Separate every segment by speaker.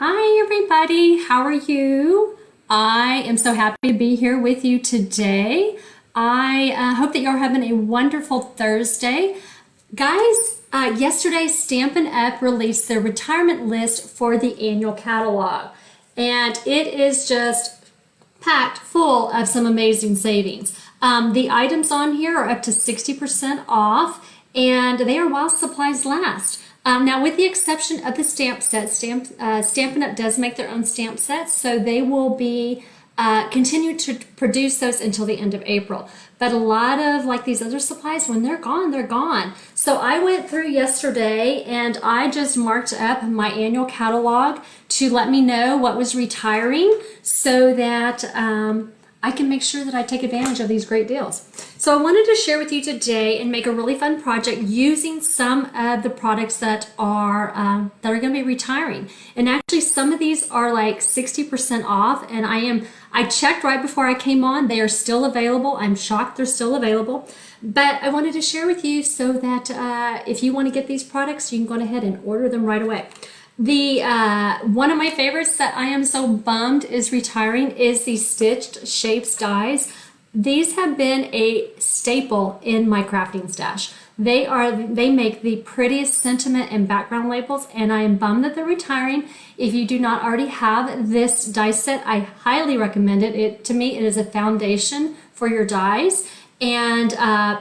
Speaker 1: Hi everybody, how are you? I am so happy to be here with you today. I hope that you're having a wonderful Thursday. Guys, yesterday Stampin' Up! Released their retirement list for the annual catalog. And it is just packed full of some amazing savings. The items on here are up to 60% off and they are while supplies last. Now, with the exception of the stamp sets, Stampin' Up! Does make their own stamp sets, so they will be continue to produce those until the end of April. But a lot of like these other supplies, when they're gone, they're gone. So I went through yesterday and I just marked up my annual catalog to let me know what was retiring so that I can make sure that I take advantage of these great deals. So I wanted to share with you today and make a really fun project using some of the products that are going to be retiring. And actually some of these are like 60% off, and I checked right before I came on. They are still available. I'm shocked they're still available. But I wanted to share with you so that if you want to get these products, you can go ahead and order them right away. The one of my favorites that I am so bummed is retiring is the Stitched Shapes dies. These have been a staple in my crafting stash. They make the prettiest sentiment and background labels, and I am bummed that they're retiring. If you do not already have this die set, I highly recommend it. To me, it is a foundation for your dies. And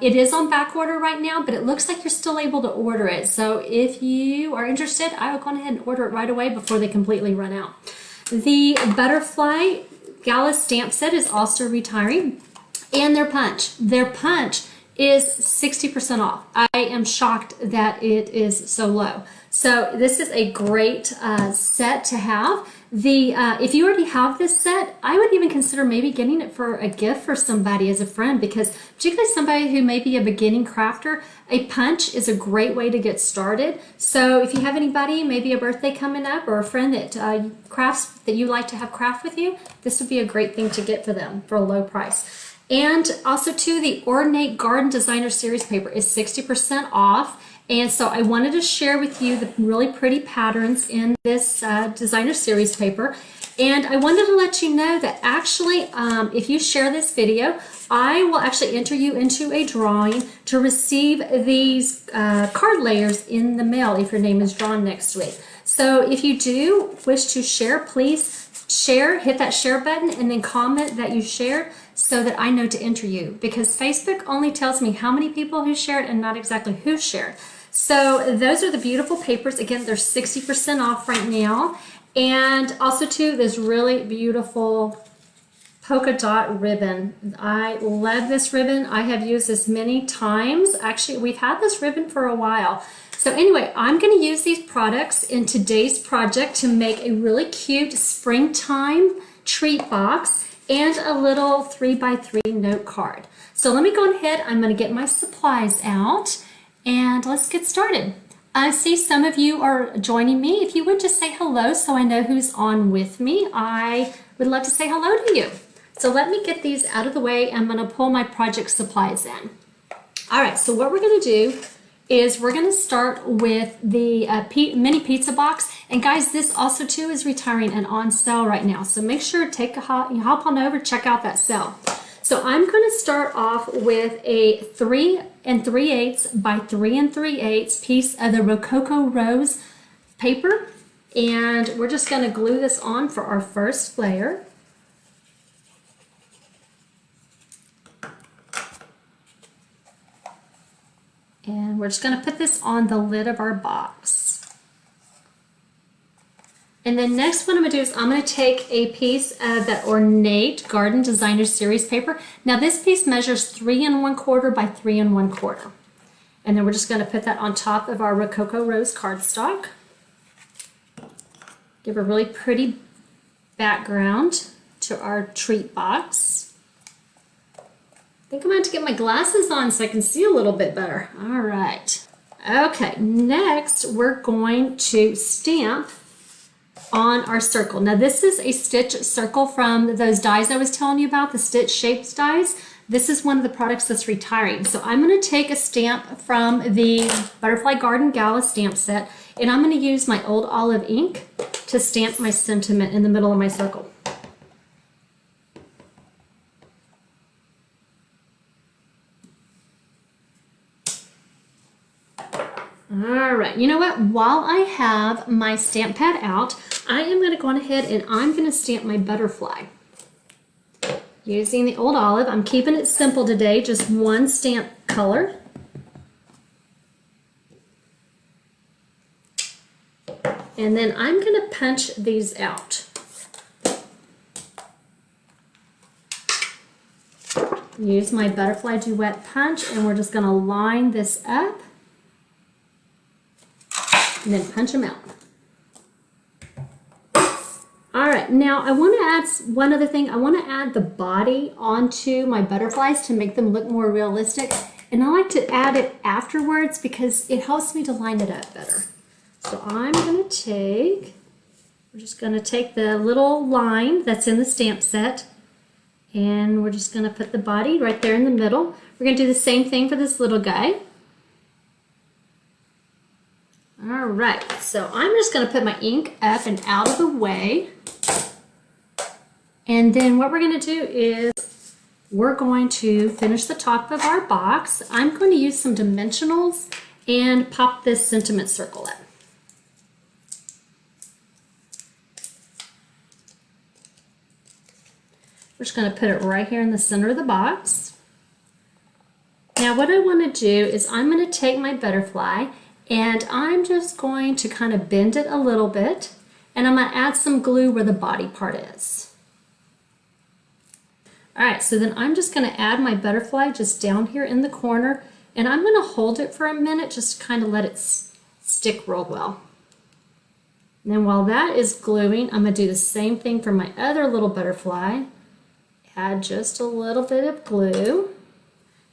Speaker 1: it is on back order right now, but it looks like you're still able to order it. So if you are interested, I will go ahead and order it right away before they completely run out. The Butterfly Gala stamp set is also retiring, and their punch. Their punch is 60% off. I am shocked that it is so low. So this is a great set to have. If you already have this set, I would even consider maybe getting it for a gift for somebody as a friend, because particularly somebody who may be a beginning crafter, a punch is a great way to get started. So if you have anybody, maybe a birthday coming up or a friend that crafts that you like to have craft with you, this would be a great thing to get for them for a low price. And also too, the Ornate Garden Designer Series paper is 60% off. And so I wanted to share with you the really pretty patterns in this designer series paper. And I wanted to let you know that actually, if you share this video, I will actually enter you into a drawing to receive these card layers in the mail if your name is drawn next week. So if you do wish to share, please share, hit that share button, and then comment that you shared so that I know to enter you, because Facebook only tells me how many people who shared and not exactly who shared. So those are the beautiful papers. Again, they're 60% off right now. And also too, this really beautiful polka dot ribbon. I love this ribbon. I have used this many times. Actually, we've had this ribbon for a while. So anyway, I'm going to use these products in today's project to make a really cute springtime treat box and a little 3x3 note card. So let me go ahead. I'm going to get my supplies out. And let's get started. I see some of you are joining me. If you would just say hello so I know who's on with me, I would love to say hello to you. So let me get these out of the way. I'm going to pull my project supplies in. All right, so what we're going to do is we're going to start with the mini pizza box. And guys, this also too is retiring and on sale right now. So make sure to hop on over, check out that sale. So I'm going to start off with a 3 3/8 by 3 3/8 piece of the Rococo Rose paper. And we're just going to glue this on for our first layer. And we're just going to put this on the lid of our box. And then next what I'm going to do is I'm going to take a piece of that Ornate Garden Designer Series paper. Now this piece measures 3 1/4 by 3 1/4. And then we're just going to put that on top of our Rococo Rose cardstock. Give a really pretty background to our treat box. I think I'm going to have to get my glasses on so I can see a little bit better. All right. Okay, next we're going to stamp on our circle. Now this is a stitch circle from those dies I was telling you about, the Stitch Shapes dies. this is one of the products that's retiring. So I'm going to take a stamp from the Butterfly Garden Gala stamp set, and I'm going to use my old olive ink to stamp my sentiment in the middle of my circle. All right, you know what? While I have my stamp pad out, I am going to go on ahead and I'm going to stamp my butterfly. Using the old olive, I'm keeping it simple today, just one stamp color. And then I'm going to punch these out. Use my butterfly duet punch, and we're just going to line this up and then punch them out. All right, now I want to add one other thing. I want to add the body onto my butterflies to make them look more realistic. And I like to add it afterwards because it helps me to line it up better. So I'm going to take, we're just going to take the little line that's in the stamp set, and we're just going to put the body right there in the middle. We're going to do the same thing for this little guy. All right, so I'm just going to put my ink up and out of the way. And then what we're going to do is we're going to finish the top of our box. I'm going to use some dimensionals and pop this sentiment circle up. We're just going to put it right here in the center of the box. Now what I want to do is I'm going to take my butterfly and I'm just going to kind of bend it a little bit, and I'm going to add some glue where the body part is. All right, so then I'm just going to add my butterfly just down here in the corner, and I'm going to hold it for a minute just to kind of let it stick real well. And then while that is gluing, I'm going to do the same thing for my other little butterfly. Add just a little bit of glue,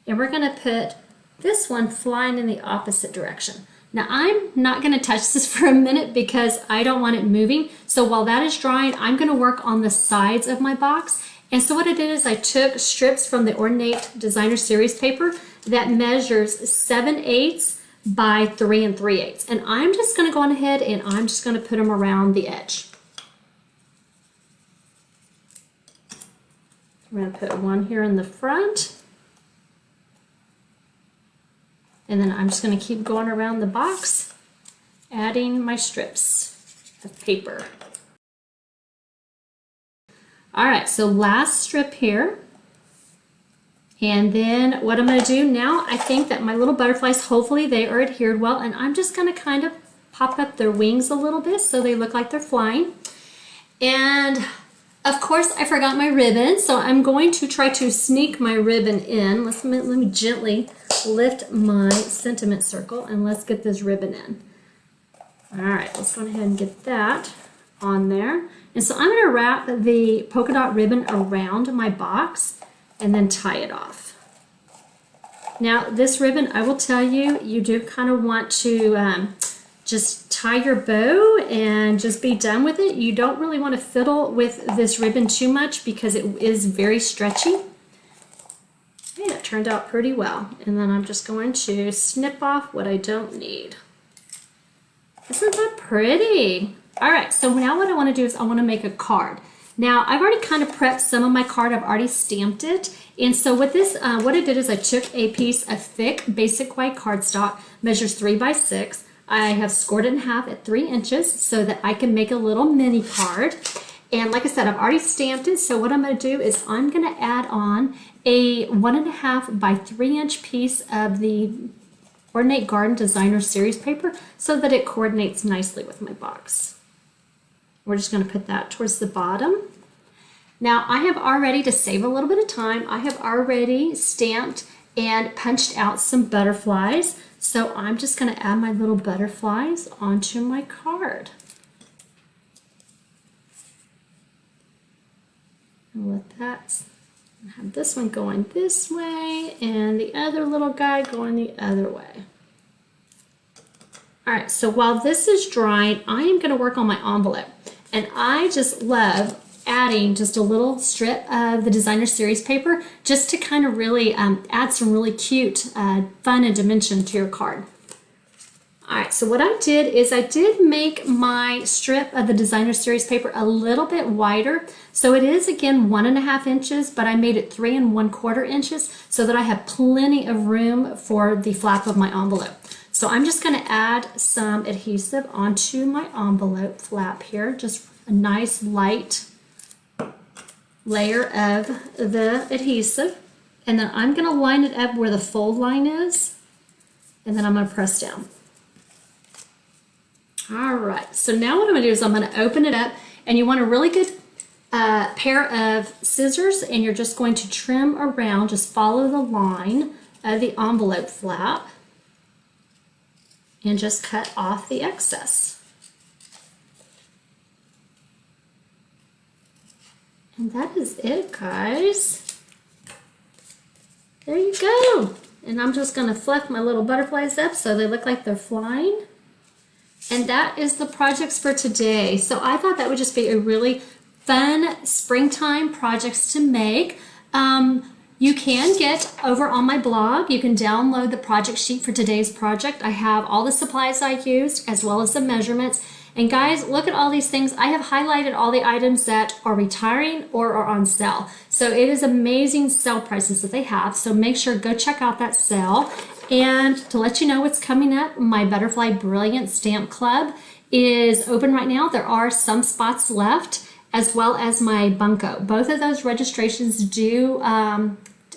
Speaker 1: and we're going to put this one flying in the opposite direction. Now I'm not going to touch this for a minute because I don't want it moving. So while that is drying, I'm going to work on the sides of my box. And so what I did is I took strips from the Ornate Designer Series paper that measures 7/8 by 3 3/8. And I'm just going to go on ahead and I'm just going to put them around the edge. We're going to put one here in the front. And then I'm just going to keep going around the box, adding my strips of paper. All right, so last strip here. And then what I'm going to do now, I think that my little butterflies, hopefully they are adhered well, and I'm just going to kind of pop up their wings a little bit so they look like they're flying. And of course, I forgot my ribbon, so I'm going to try to sneak my ribbon in. Let me gently lift my sentiment circle, and let's get this ribbon in. All right, let's go ahead and get that on there. And so I'm going to wrap the polka dot ribbon around my box and then tie it off. Now, this ribbon, I will tell you, you do kind of want to just tie your bow and just be done with it. You don't really want to fiddle with this ribbon too much because it is very stretchy. Okay, that turned out pretty well. And then I'm just going to snip off what I don't need. Isn't that pretty? All right, so now what I want to do is I want to make a card. Now, I've already kind of prepped some of my card. I've already stamped it. And so with this, what I did is I took a piece of thick basic white cardstock, measures 3 by 6. I have scored it in half at 3 inches so that I can make a little mini card. And like I said, I've already stamped it. So what I'm going to do is I'm going to add on a 1.5 by 3 inch piece of the Ornate Garden Designer Series paper so that it coordinates nicely with my box. We're just going to put that towards the bottom. Now I have already, to save a little bit of time, I have already stamped and punched out some butterflies. So I'm just going to add my little butterflies onto my card. And let that, have this one going this way and the other little guy going the other way. All right, so while this is drying, I am going to work on my envelope. And I just love adding just a little strip of the designer series paper just to kind of really add some really cute fun and dimension to your card. All right, so what I did is I did make my strip of the designer series paper a little bit wider. So it is again 1.5 inches, but I made it 3 1/4 inches so that I have plenty of room for the flap of my envelope. So I'm just gonna add some adhesive onto my envelope flap here, just a nice light layer of the adhesive. And then I'm gonna line it up where the fold line is, and then I'm gonna press down. All right, so now what I'm gonna do is I'm gonna open it up, and you want a really good pair of scissors, and you're just going to trim around, just follow the line of the envelope flap, and just cut off the excess. And that is it, guys. There you go. And I'm just gonna fluff my little butterflies up so they look like they're flying. And that is the projects for today. So I thought that would just be a really fun springtime projects to make. You can get over on my blog, you can download the project sheet for today's project. I have all the supplies I used as well as the measurements. And guys, look at all these things. I have highlighted all the items that are retiring or are on sale. So it is amazing sale prices that they have. So make sure, go check out that sale. And to let you know what's coming up, my Butterfly Brilliant Stamp Club is open right now. There are some spots left, as well as my Bunko. Both of those registrations do,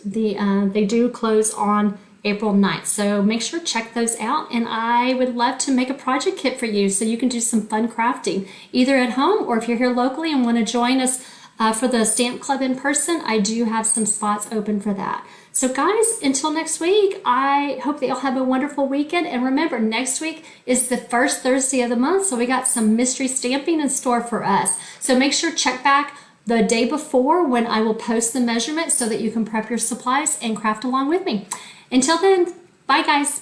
Speaker 1: they do close on April 9th. So make sure to check those out. And I would love to make a project kit for you so you can do some fun crafting, either at home or if you're here locally and want to join us for the Stamp Club in person, I do have some spots open for that. So guys, until next week, I hope that you'll have a wonderful weekend. And remember, next week is the first Thursday of the month, so we got some mystery stamping in store for us. So make sure to check back the day before when I will post the measurements so that you can prep your supplies and craft along with me. Until then, bye guys.